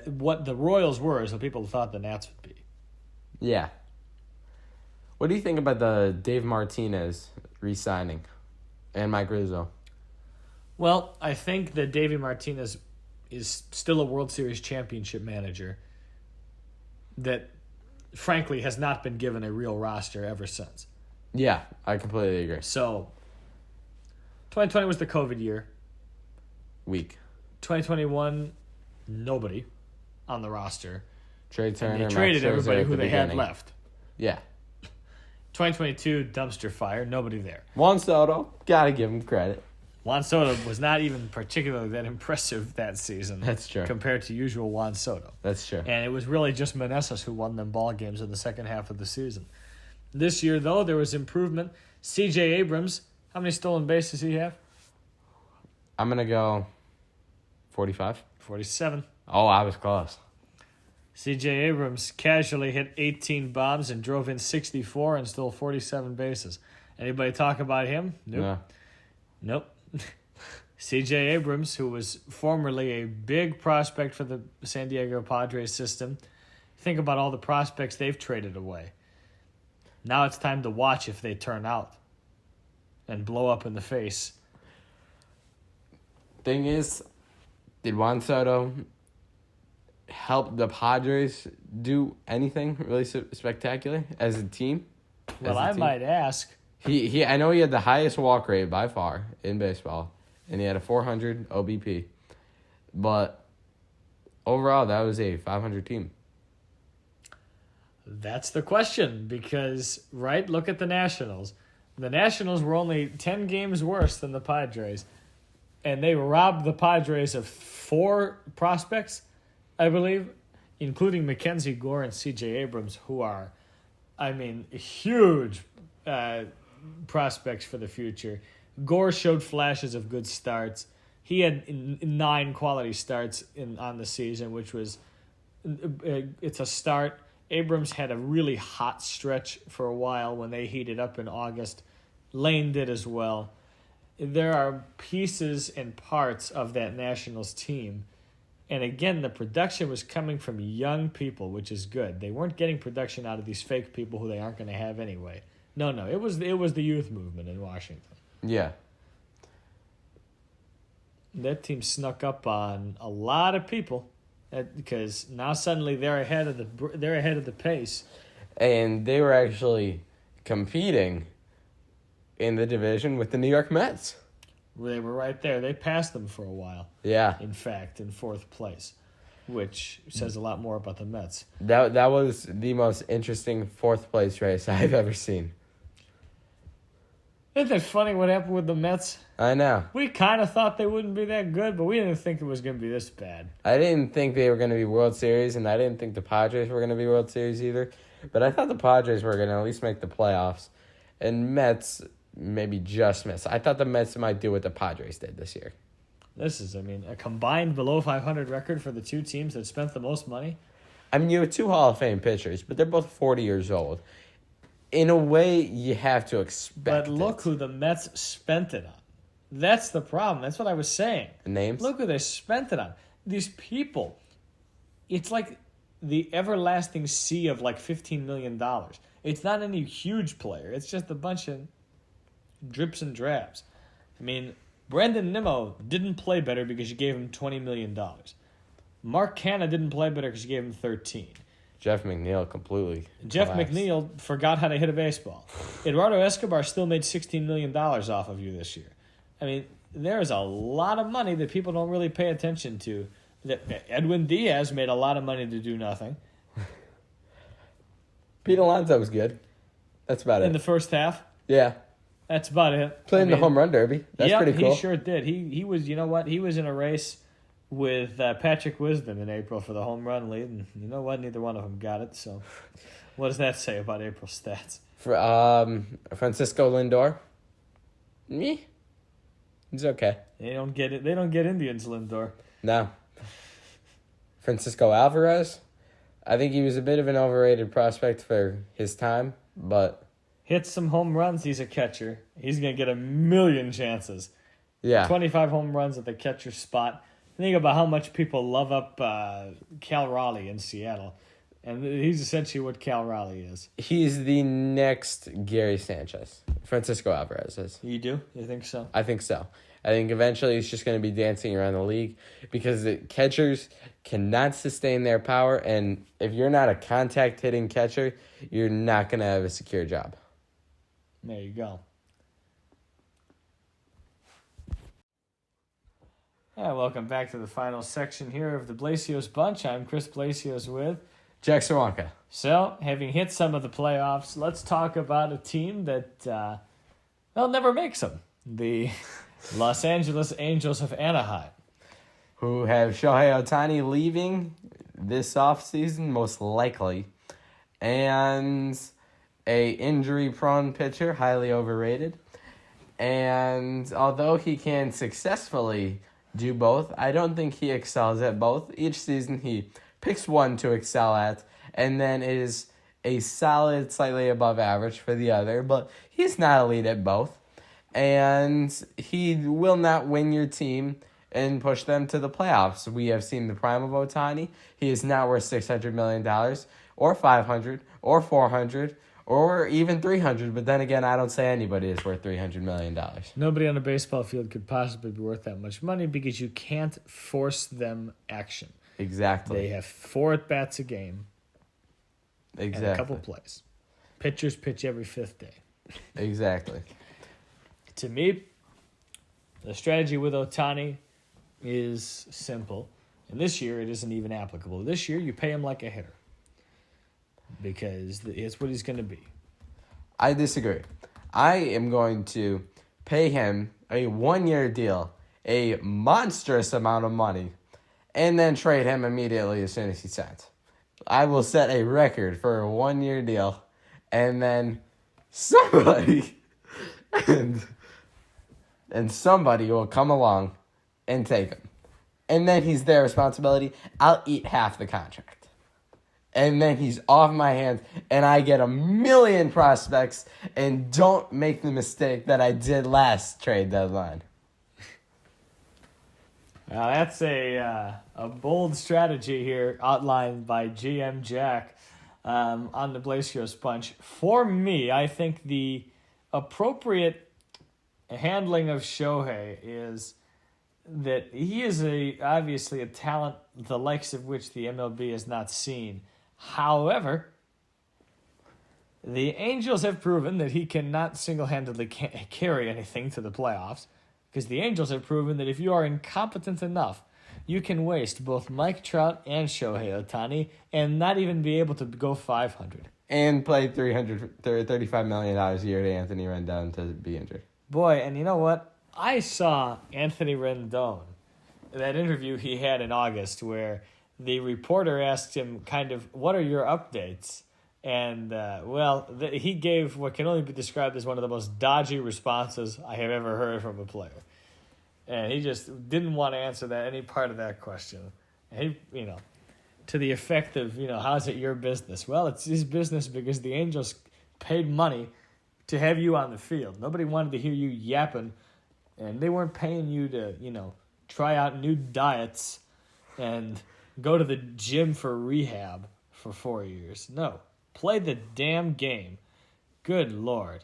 What the Royals were is what people thought the Nats would be. Yeah. What do you think about the Dave Martinez re-signing and Mike Rizzo? Well, I think that Davey Martinez is still a World Series championship manager that, frankly, has not been given a real roster ever since. Yeah, I completely agree. So, 2020 was the COVID year. Weak. 2021, nobody on the roster. Trey Turner, And they Max traded Scherzer everybody at who the they had beginning. left. Yeah. 2022, dumpster fire, nobody there. Juan Soto, gotta give him credit. Juan Soto was not even particularly that impressive that season. That's true. Compared to usual Juan Soto. That's true. And it was really just Meneses who won them ball games in the second half of the season. This year, though, there was improvement. C.J. Abrams, how many stolen bases does he have? I'm going to go 45. 47. Oh, I was close. C.J. Abrams casually hit 18 bombs and drove in 64 and stole 47 bases. Anybody talk about him? Nope. No. Nope. C.J. Abrams, who was formerly a big prospect for the San Diego Padres system. Think about all the prospects they've traded away. Now it's time to watch if they turn out and blow up in the face. Thing is, did Juan Soto help the Padres do anything really spectacular as a team? Well, I might ask. I know he had the highest walk rate by far in baseball, and he had a 400 OBP. But overall, that was a 500 team. That's the question because, right, look at the Nationals. The Nationals were only 10 games worse than the Padres, and they robbed the Padres of 4 prospects, I believe, including Mackenzie Gore and C.J. Abrams, who are, huge prospects for the future. Gore showed flashes of good starts. He had 9 quality starts on the season, which was it's a start. Abrams had a really hot stretch for a while when they heated up in August. Lane did as well. There are pieces and parts of that Nationals team. And again, the production was coming from young people, which is good. They weren't getting production out of these fake people who they aren't going to have anyway. No, it was the youth movement in Washington. Yeah. That team snuck up on a lot of people because now suddenly they're ahead of the pace. And they were actually competing in the division with the New York Mets. They were right there. They passed them for a while. Yeah. In fact, in fourth place, which says a lot more about the Mets. That was the most interesting fourth place race I've ever seen. Isn't it funny what happened with the Mets? I know. We kind of thought they wouldn't be that good, but we didn't think it was going to be this bad. I didn't think they were going to be World Series, and I didn't think the Padres were going to be World Series either. But I thought the Padres were going to at least make the playoffs. And Mets maybe just miss. I thought the Mets might do what the Padres did this year. This is, a combined below 500 record for the two teams that spent the most money. I mean, you have two Hall of Fame pitchers, but they're both 40 years old. In a way, you have to expect But look who the Mets spent it on. That's the problem. That's what I was saying. The names? Look who they spent it on. These people, it's like the everlasting sea of like $15 million. It's not any huge player. It's just a bunch of drips and drabs. I mean, Brandon Nimmo didn't play better because you gave him $20 million. Mark Canha didn't play better because you gave him $13. Jeff McNeil completely Jeff collapsed. McNeil forgot how to hit a baseball. Eduardo Escobar still made $16 million off of you this year. I mean, there's a lot of money that people don't really pay attention to. Edwin Diaz made a lot of money to do nothing. Pete Alonso was good. That's about it. In the first half. Yeah. That's about it. Played in the home run derby. That's pretty cool. He sure did. He was, you know what? He was in a race with Patrick Wisdom in April for the home run lead, and you know what? Neither one of them got it. So, what does that say about April's stats? For Francisco Lindor, me, he's okay. They don't get it. They don't get Indians, Lindor. No. Francisco Alvarez, I think he was a bit of an overrated prospect for his time, but hits some home runs. He's a catcher. He's gonna get a million chances. Yeah. 25 home runs at the catcher spot. Think about how much people love up Cal Raleigh in Seattle. And he's essentially what Cal Raleigh is. He's the next Gary Sanchez. Francisco Alvarez is. You do? You think so? I think so. I think eventually he's just going to be dancing around the league because the catchers cannot sustain their power. And if you're not a contact hitting catcher, you're not going to have a secure job. There you go. Yeah, welcome back to the final section here of the Blaseos Bunch. I'm Chris Blaseos with Jack Czerwionka. So, having hit some of the playoffs, let's talk about a team that, never makes them. The Los Angeles Angels of Anaheim. Who have Shohei Ohtani leaving this offseason, most likely. And a injury-prone pitcher, highly overrated. And although he can successfully do both, I don't think he excels at both. Each season he picks one to excel at, and then is a solid, slightly above average for the other, but he's not elite at both. And he will not win your team and push them to the playoffs. We have seen the prime of Ohtani. He is not worth $600 million, or $500, or $400, or even $300. But then again, I don't say anybody is worth $300 million. Nobody on a baseball field could possibly be worth that much money because you can't force them action. Exactly. They have 4 at-bats a game. Exactly. And a couple plays. Pitchers pitch every 5th day. Exactly. To me, the strategy with Ohtani is simple. And this year, it isn't even applicable. This year, you pay him like a hitter. Because it's what he's going to be. I disagree. I am going to pay him a 1-year deal, a monstrous amount of money, and then trade him immediately as soon as he signs. I will set a record for a 1-year deal, and then somebody and somebody will come along and take him. And then he's their responsibility. I'll eat half the contract. And then he's off my hands, and I get a million prospects and don't make the mistake that I did last trade deadline. Now that's a bold strategy here outlined by GM Jack on the Blaseos Bunch. For me, I think the appropriate handling of Shohei is that he is obviously a talent the likes of which the MLB has not seen. However, The Angels have proven that he cannot single-handedly carry anything to the playoffs, because the Angels have proven that if you are incompetent enough, you can waste both Mike Trout and Shohei Ohtani and not even be able to go 500. And play $35 million a year to Anthony Rendon to be injured. Boy, and you know what? I saw Anthony Rendon, that interview he had in August where the reporter asked him kind of, what are your updates? And, he gave what can only be described as one of the most dodgy responses I have ever heard from a player. And he just didn't want to answer any part of that question. And he, to the effect of, how's it your business? Well, it's his business because the Angels paid money to have you on the field. Nobody wanted to hear you yapping, and they weren't paying you to, try out new diets and go to the gym for rehab for 4 years. No. Play the damn game. Good Lord.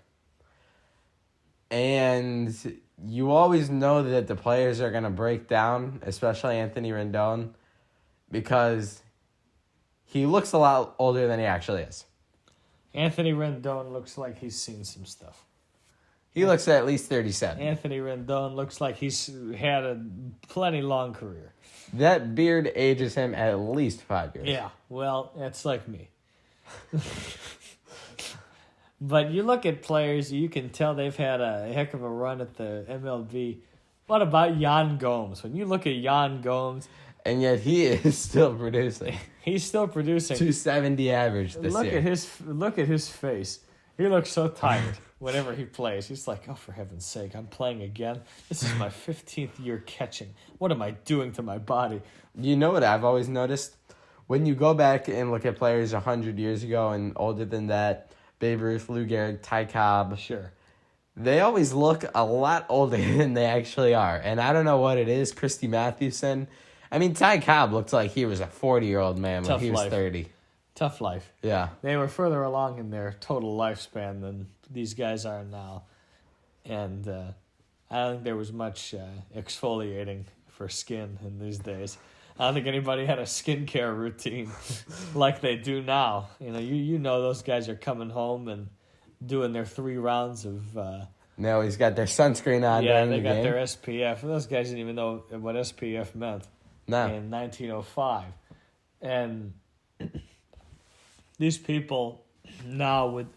And you always know that the players are going to break down, especially Anthony Rendon, because he looks a lot older than he actually is. Anthony Rendon looks like he's seen some stuff. He looks at least 37. Anthony Rendon looks like he's had a plenty long career. That beard ages him at least 5 years. Yeah, well, that's like me. But you look at players, you can tell they've had a heck of a run at the MLB. What about Yan Gomes? When you look at Yan Gomes... And yet he is still producing. He's still producing. 270 average this year. Look at his face. He looks so tired whenever he plays. He's like, oh, for heaven's sake, I'm playing again? This is my 15th year catching. What am I doing to my body? You know what I've always noticed? When you go back and look at players 100 years ago and older than that, Babe Ruth, Lou Gehrig, Ty Cobb. Sure. They always look a lot older than they actually are. And I don't know what it is. Christy Mathewson. I mean, Ty Cobb looked like he was a 40-year-old man when he was 30. Tough life. Yeah. They were further along in their total lifespan than these guys are now. And I don't think there was much exfoliating for skin in these days. I don't think anybody had a skincare routine like they do now. You know those guys are coming home and doing their 3 rounds of... They always got their sunscreen on. Yeah, they got their SPF. Those guys didn't even know what SPF meant in 1905. And these people now, with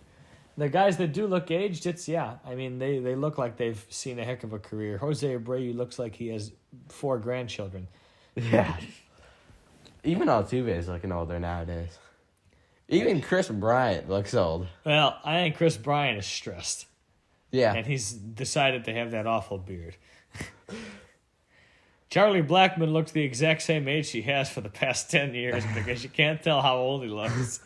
the guys that do look aged, they look like they've seen a heck of a career. Jose Abreu looks like he has 4 grandchildren. Yeah. Even Altuve is looking older nowadays. Even Chris Bryant looks old. Well, I think Chris Bryant is stressed. Yeah. And he's decided to have that awful beard. Charlie Blackmon looks the exact same age he has for the past 10 years because you can't tell how old he looks.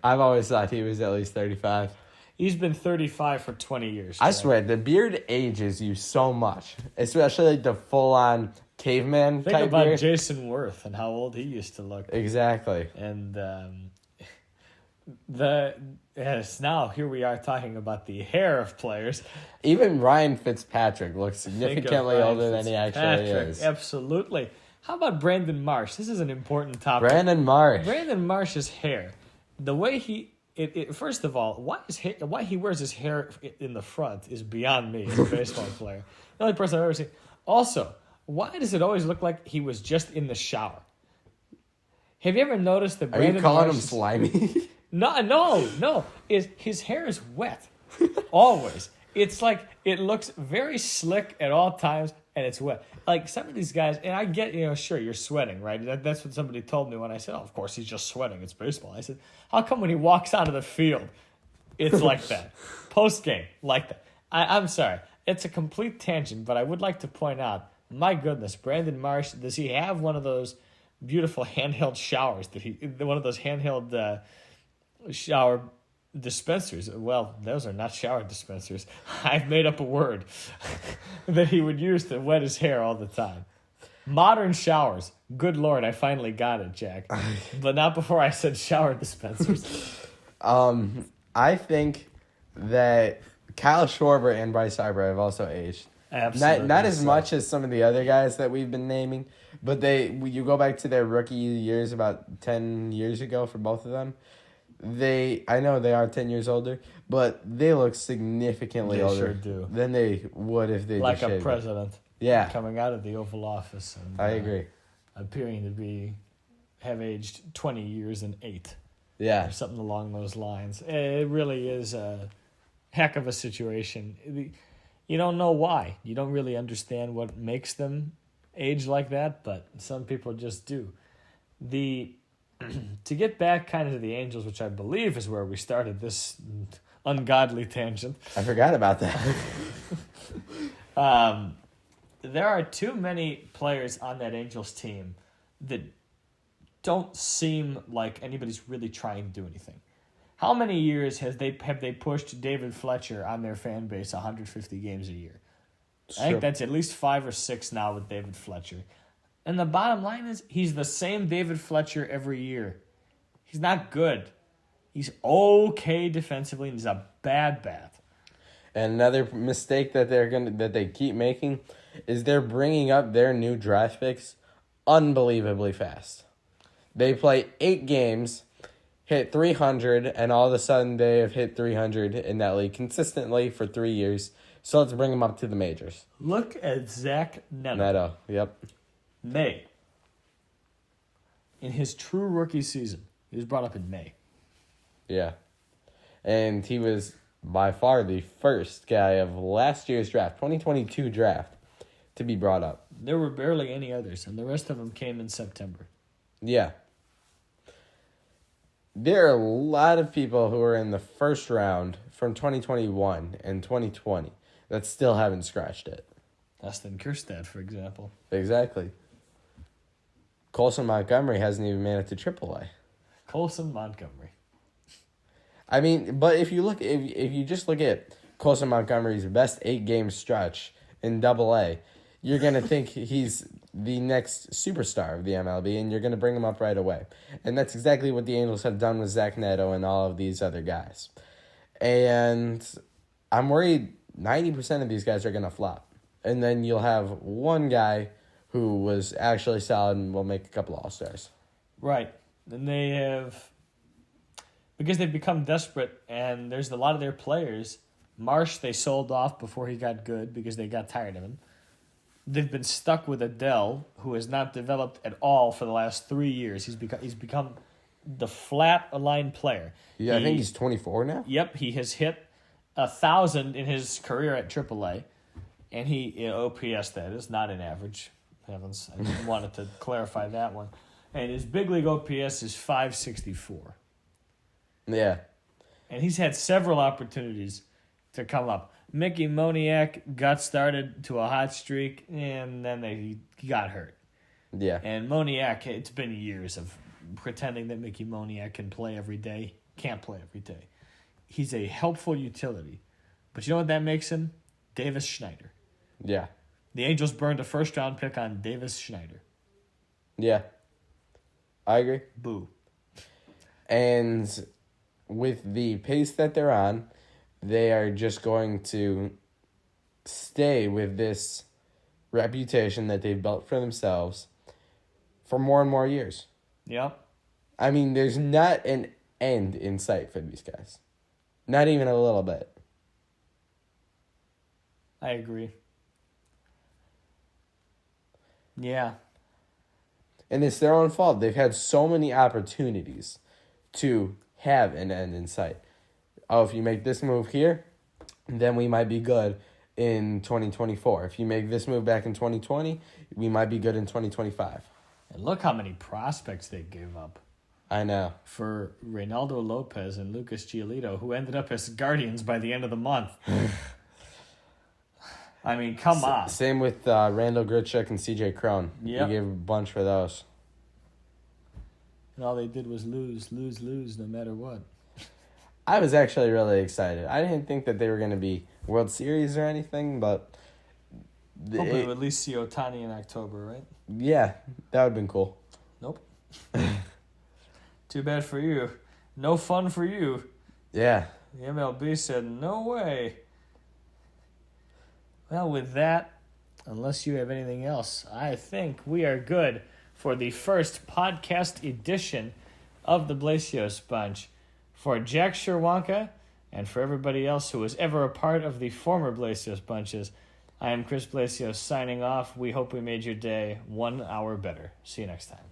I've always thought he was at least 35. He's been 35 for 20 years. I swear, the beard ages you so much, especially the full-on caveman Think type about beard. Jason Worth and how old he used to look. Exactly. And now here we are talking about the hair of players. Even Ryan Fitzpatrick looks significantly older than he actually is. Absolutely. How about Brandon Marsh? This is an important topic. Brandon Marsh's hair, the way first of all, why he wears his hair in the front is beyond me as a baseball player. The only person I've ever seen. Also, why does it always look like he was just in the shower? Have you ever noticed that Brandon Are you calling Marsh him slimy? No. His hair is wet. Always. It's like it looks very slick at all times, and it's wet. Like some of these guys, and I get, sure, you're sweating, right? That's what somebody told me when I said, oh, of course, he's just sweating. It's baseball. I said, how come when he walks onto the field, it's like that? Post-game, like that. I'm sorry. It's a complete tangent, but I would like to point out, my goodness, Brandon Marsh, does he have one of those beautiful handheld showers? One of those handheld shower dispensers? Well, those are not shower dispensers. I've made up a word that he would use to wet his hair all the time. Modern showers. Good Lord, I finally got it, Jack. But not before I said shower dispensers. I think that Kyle Schwarber and Bryce Harper have also aged. Absolutely. Not as much as some of the other guys that we've been naming, but you go back to their rookie years about 10 years ago for both of them. I know they are 10 years older, but they look significantly They older sure do. than they would if they Like just a shaved it. president Yeah, coming out of the Oval Office. And, I agree. Appearing to have aged 20 years and 8. Yeah. Or something along those lines. It really is a heck of a situation. You don't know why. You don't really understand what makes them age like that, but some people just do. To get back kind of to the Angels, which I believe is where we started this ungodly tangent. I forgot about that. There are too many players on that Angels team that don't seem like anybody's really trying to do anything. How many years have they pushed David Fletcher on their fan base 150 games a year? I think that's at least 5 or 6 now with David Fletcher. And the bottom line is he's the same David Fletcher every year. He's not good. He's okay defensively, and he's a bad bat. And another mistake that they keep making is they're bringing up their new draft picks unbelievably fast. They play 8 games, hit 300, and all of a sudden they have hit 300 in that league consistently for 3 years. So let's bring them up to the majors. Look at Zach Neto. Neto, yep. May. In his true rookie season, he was brought up in May. Yeah. And he was by far the first guy of last year's draft, 2022 draft, to be brought up. There were barely any others, and the rest of them came in September. Yeah. There are a lot of people who are in the first round from 2021 and 2020 that still haven't scratched it. Dustin Kjerstad, for example. Exactly. Colson Montgomery hasn't even made it to AAA. Colson Montgomery. I mean, but if you just look at Colson Montgomery's best 8-game stretch in AA, you're gonna think he's the next superstar of the MLB, and you're gonna bring him up right away. And that's exactly what the Angels have done with Zach Neto and all of these other guys. And I'm worried 90% of these guys are gonna flop, and then you'll have one guy who was actually solid and will make a couple of All-Stars. Right. And they have, because they've become desperate, and there's a lot of their players. Marsh, they sold off before he got good because they got tired of him. They've been stuck with Adele, who has not developed at all for the last 3 years. He's become the flat-aligned player. Yeah, I think he's 24 now. Yep, he has hit 1,000 in his career at AAA, and OPS, that is, not an average. Heavens, I just wanted to clarify that one. And his big league OPS is 564. Yeah. And he's had several opportunities to come up. Mickey Moniak got started to a hot streak, and then he got hurt. Yeah. And Moniak, it's been years of pretending that Mickey Moniak can play every day. Can't play every day. He's a helpful utility. But you know what that makes him? Davis Schneider. Yeah. The Angels burned a first-round pick on Davis Schneider. Yeah. I agree. Boo. And with the pace that they're on, they are just going to stay with this reputation that they've built for themselves for more and more years. Yep. I mean, there's not an end in sight for these guys. Not even a little bit. I agree. Yeah. And it's their own fault. They've had so many opportunities to have an end in sight. Oh, if you make this move here, then we might be good in 2024. If you make this move back in 2020, we might be good in 2025. And look how many prospects they gave up I know. for Reynaldo Lopez and Lucas Giolito, who ended up as Guardians by the end of the month. I mean, come on. Same with Randall Grichuk and CJ Cron. Yep. They gave a bunch for those. And all they did was lose no matter what. I was actually really excited. I didn't think that they were going to be World Series or anything, but... Hopefully we'll at least see Ohtani in October, right? Yeah, that would have been cool. Nope. Too bad for you. No fun for you. Yeah. The MLB said, no way. Well, with that, unless you have anything else, I think we are good for the first podcast edition of the Blaseos Bunch For Jack Czerwionka, and for everybody else who was ever a part of the former Blaseos bunches, I am Chris Blaseos signing off. We hope we made your day 1 hour better. See you next time.